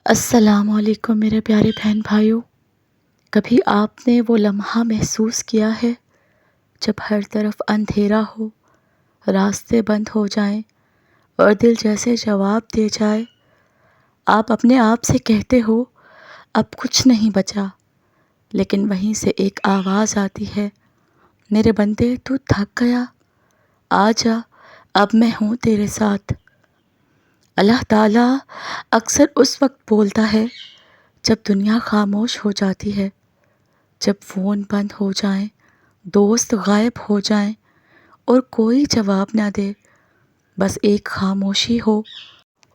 السلام علیکم میرے پیارے بہن بھائیوں۔ کبھی آپ نے وہ لمحہ محسوس کیا ہے جب ہر طرف اندھیرا ہو، راستے بند ہو جائیں اور دل جیسے جواب دے جائے؟ آپ اپنے آپ سے کہتے ہو اب کچھ نہیں بچا، لیکن وہیں سے ایک آواز آتی ہے، میرے بندے تو تھک گیا، آ جا اب میں ہوں تیرے ساتھ۔ اللہ تعالیٰ اکثر اس وقت بولتا ہے جب دنیا خاموش ہو جاتی ہے، جب فون بند ہو جائیں، دوست غائب ہو جائیں اور کوئی جواب نہ دے، بس ایک خاموشی ہو،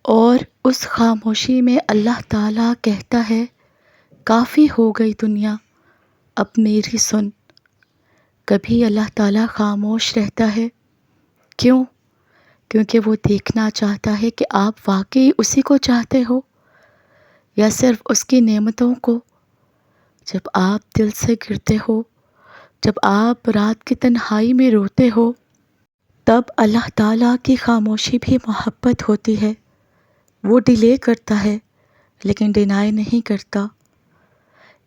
اور اس خاموشی میں اللہ تعالیٰ کہتا ہے کافی ہو گئی دنیا، اب میری سن۔ کبھی اللہ تعالیٰ خاموش رہتا ہے، کیوں؟ کیونکہ وہ دیکھنا چاہتا ہے کہ آپ واقعی اسی کو چاہتے ہو یا صرف اس کی نعمتوں کو۔ جب آپ دل سے گرتے ہو، جب آپ رات کی تنہائی میں روتے ہو، تب اللہ تعالیٰ کی خاموشی بھی محبت ہوتی ہے۔ وہ ڈیلے کرتا ہے لیکن ڈینائی نہیں کرتا۔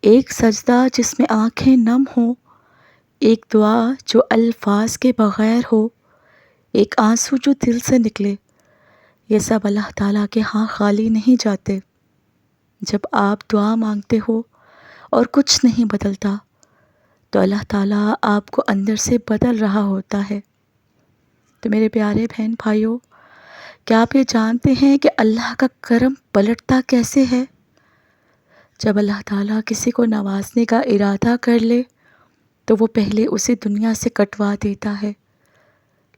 ایک سجدہ جس میں آنکھیں نم ہوں، ایک دعا جو الفاظ کے بغیر ہو، ایک آنسو جو دل سے نکلے، یہ سب اللہ تعالیٰ کے ہاں خالی نہیں جاتے۔ جب آپ دعا مانگتے ہو اور کچھ نہیں بدلتا، تو اللہ تعالیٰ آپ کو اندر سے بدل رہا ہوتا ہے۔ تو میرے پیارے بہن بھائیوں، کیا آپ یہ جانتے ہیں کہ اللہ کا کرم پلٹتا کیسے ہے؟ جب اللہ تعالیٰ کسی کو نوازنے کا ارادہ کر لے تو وہ پہلے اسے دنیا سے کٹوا دیتا ہے۔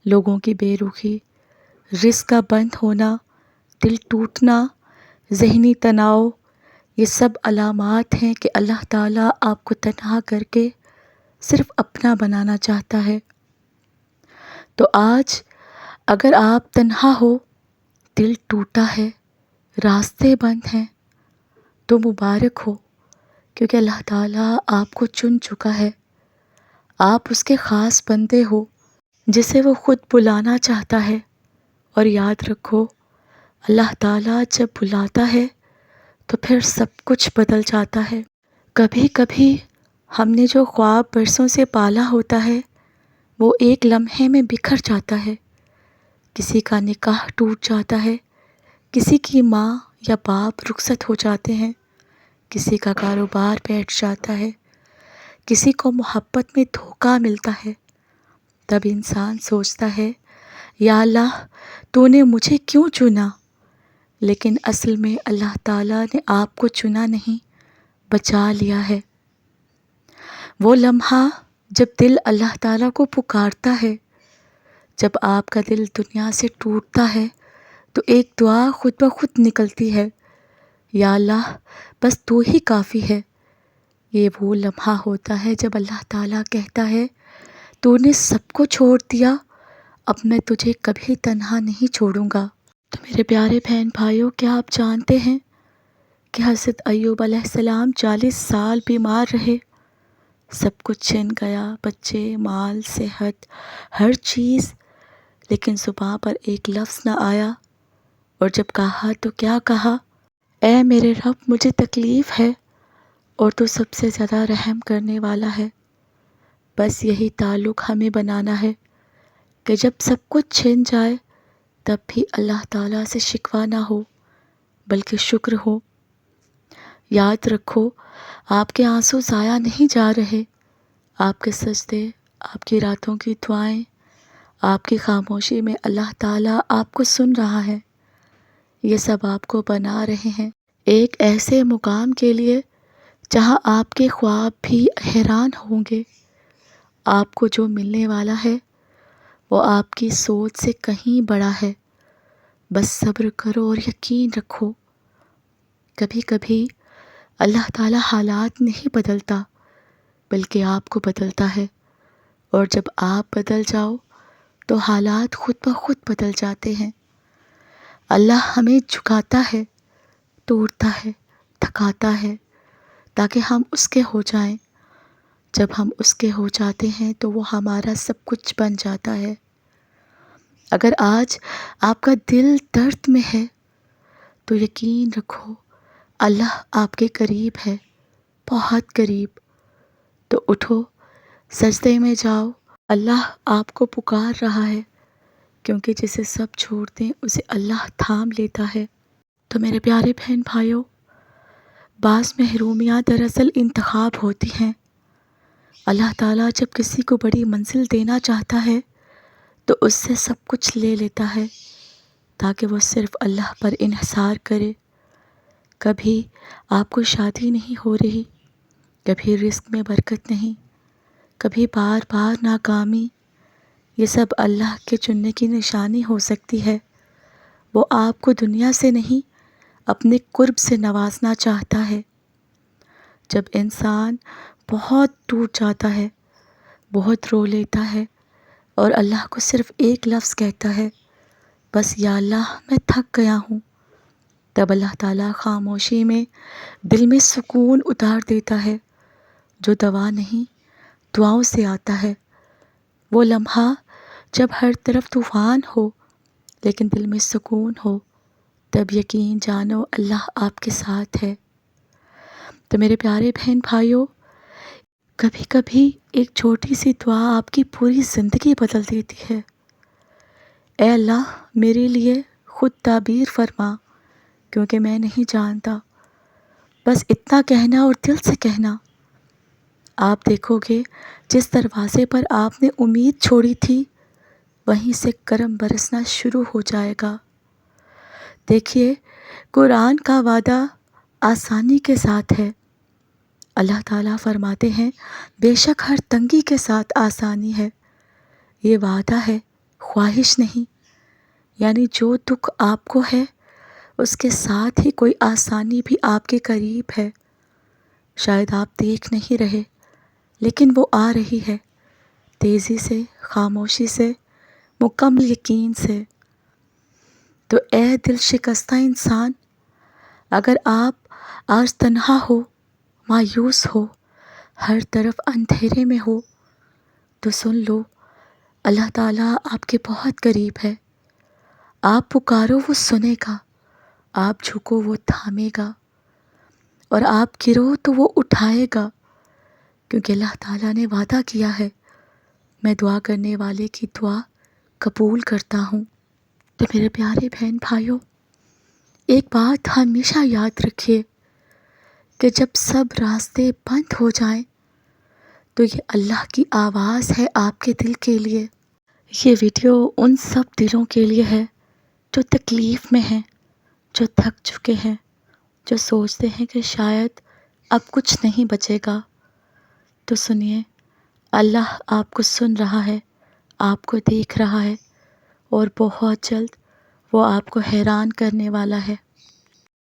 لوگوں کی بے رخی، رزق کا بند ہونا، دل ٹوٹنا، ذہنی تناؤ، یہ سب علامات ہیں کہ اللہ تعالیٰ آپ کو تنہا کر کے صرف اپنا بنانا چاہتا ہے۔ تو آج اگر آپ تنہا ہو، دل ٹوٹا ہے، راستے بند ہیں، تو مبارک ہو، کیونکہ اللہ تعالیٰ آپ کو چن چکا ہے۔ آپ اس کے خاص بندے ہو جسے وہ خود بلانا چاہتا ہے۔ اور یاد رکھو، اللہ تعالیٰ جب بلاتا ہے تو پھر سب کچھ بدل جاتا ہے۔ کبھی کبھی ہم نے جو خواب برسوں سے پالا ہوتا ہے، وہ ایک لمحے میں بکھر جاتا ہے۔ کسی کا نکاح ٹوٹ جاتا ہے، کسی کی ماں یا باپ رخصت ہو جاتے ہیں، کسی کا کاروبار بیٹھ جاتا ہے، کسی کو محبت میں دھوکہ ملتا ہے۔ تب انسان سوچتا ہے، یا اللہ تو نے مجھے کیوں چنا؟ لیکن اصل میں اللہ تعالیٰ نے آپ کو چنا نہیں، بچا لیا ہے۔ وہ لمحہ جب دل اللہ تعالیٰ کو پکارتا ہے، جب آپ کا دل دنیا سے ٹوٹتا ہے، تو ایک دعا خود بخود نکلتی ہے، یا اللہ بس تو ہی کافی ہے۔ یہ وہ لمحہ ہوتا ہے جب اللہ تعالیٰ کہتا ہے، تو نے سب کو چھوڑ دیا، اب میں تجھے کبھی تنہا نہیں چھوڑوں گا۔ تو میرے پیارے بہن بھائیوں، کیا آپ جانتے ہیں کہ حضرت ایوب علیہ السلام 40 سال بیمار رہے؟ سب کچھ چھن گیا، بچے، مال، صحت، ہر چیز، لیکن زباں پر ایک لفظ نہ آیا، اور جب کہا تو کیا کہا؟ اے میرے رب، مجھے تکلیف ہے اور تو سب سے زیادہ رحم کرنے والا ہے۔ بس یہی تعلق ہمیں بنانا ہے کہ جب سب کچھ چھن جائے تب بھی اللہ تعالیٰ سے شکوہ نہ ہو بلکہ شکر ہو۔ یاد رکھو، آپ کے آنسو ضائع نہیں جا رہے، آپ کے سجدے، آپ کی راتوں کی دعائیں، آپ کی خاموشی میں اللہ تعالیٰ آپ کو سن رہا ہے۔ یہ سب آپ کو بنا رہے ہیں ایک ایسے مقام کے لیے جہاں آپ کے خواب بھی حیران ہوں گے۔ آپ کو جو ملنے والا ہے وہ آپ کی سوچ سے کہیں بڑا ہے۔ بس صبر کرو اور یقین رکھو۔ کبھی کبھی اللہ تعالیٰ حالات نہیں بدلتا بلکہ آپ کو بدلتا ہے، اور جب آپ بدل جاؤ تو حالات خود بخود بدل جاتے ہیں۔ اللہ ہمیں جھکاتا ہے، توڑتا ہے، تھکاتا ہے، تاکہ ہم اس کے ہو جائیں۔ جب ہم اس کے ہو جاتے ہیں تو وہ ہمارا سب کچھ بن جاتا ہے۔ اگر آج آپ کا دل درد میں ہے تو یقین رکھو، اللہ آپ کے قریب ہے، بہت قریب۔ تو اٹھو، سجدے میں جاؤ، اللہ آپ کو پکار رہا ہے، کیونکہ جسے سب چھوڑ دیں اسے اللہ تھام لیتا ہے۔ تو میرے پیارے بہن بھائیوں، بعض محرومیاں دراصل انتخاب ہوتی ہیں۔ اللہ تعالیٰ جب کسی کو بڑی منزل دینا چاہتا ہے تو اس سے سب کچھ لے لیتا ہے تاکہ وہ صرف اللہ پر انحصار کرے۔ کبھی آپ کو شادی نہیں ہو رہی، کبھی رزق میں برکت نہیں، کبھی بار بار ناکامی، یہ سب اللہ کے چننے کی نشانی ہو سکتی ہے۔ وہ آپ کو دنیا سے نہیں، اپنے قرب سے نوازنا چاہتا ہے۔ جب انسان بہت ٹوٹ جاتا ہے، بہت رو لیتا ہے اور اللہ کو صرف ایک لفظ کہتا ہے، بس یا اللہ میں تھک گیا ہوں، تب اللہ تعالیٰ خاموشی میں دل میں سکون اتار دیتا ہے، جو دوا نہیں دعاؤں سے آتا ہے۔ وہ لمحہ جب ہر طرف طوفان ہو لیکن دل میں سکون ہو، تب یقین جانو اللہ آپ کے ساتھ ہے۔ تو میرے پیارے بہن بھائیوں، کبھی کبھی ایک چھوٹی سی دعا آپ کی پوری زندگی بدل دیتی ہے۔ اے اللہ، میرے لیے خود تعبیر فرما، کیونکہ میں نہیں جانتا۔ بس اتنا کہنا اور دل سے کہنا۔ آپ دیکھو گے جس دروازے پر آپ نے امید چھوڑی تھی، وہیں سے کرم برسنا شروع ہو جائے گا۔ دیکھیے، قرآن کا وعدہ آسانی کے ساتھ ہے۔ اللہ تعالیٰ فرماتے ہیں، بے شک ہر تنگی کے ساتھ آسانی ہے۔ یہ وعدہ ہے، خواہش نہیں۔ یعنی جو دکھ آپ کو ہے، اس کے ساتھ ہی کوئی آسانی بھی آپ کے قریب ہے۔ شاید آپ دیکھ نہیں رہے، لیکن وہ آ رہی ہے، تیزی سے، خاموشی سے، مکمل یقین سے۔ تو اے دل شکستہ انسان، اگر آپ آج تنہا ہو، مایوس ہو، ہر طرف اندھیرے میں ہو، تو سن لو، اللہ تعالیٰ آپ کے بہت قریب ہے۔ آپ پکارو وہ سنے گا، آپ جھکو وہ تھامے گا، اور آپ گرو تو وہ اٹھائے گا، کیونکہ اللہ تعالیٰ نے وعدہ کیا ہے، میں دعا کرنے والے کی دعا قبول کرتا ہوں۔ تو میرے پیارے بہن بھائیوں، ایک بات ہمیشہ یاد رکھیے کہ جب سب راستے بند ہو جائیں تو یہ اللہ کی آواز ہے آپ کے دل کے لیے۔ یہ ویڈیو ان سب دلوں کے لیے ہے جو تکلیف میں ہیں، جو تھک چکے ہیں، جو سوچتے ہیں کہ شاید اب کچھ نہیں بچے گا۔ تو سنیے، اللہ آپ کو سن رہا ہے، آپ کو دیکھ رہا ہے، اور بہت جلد وہ آپ کو حیران کرنے والا ہے۔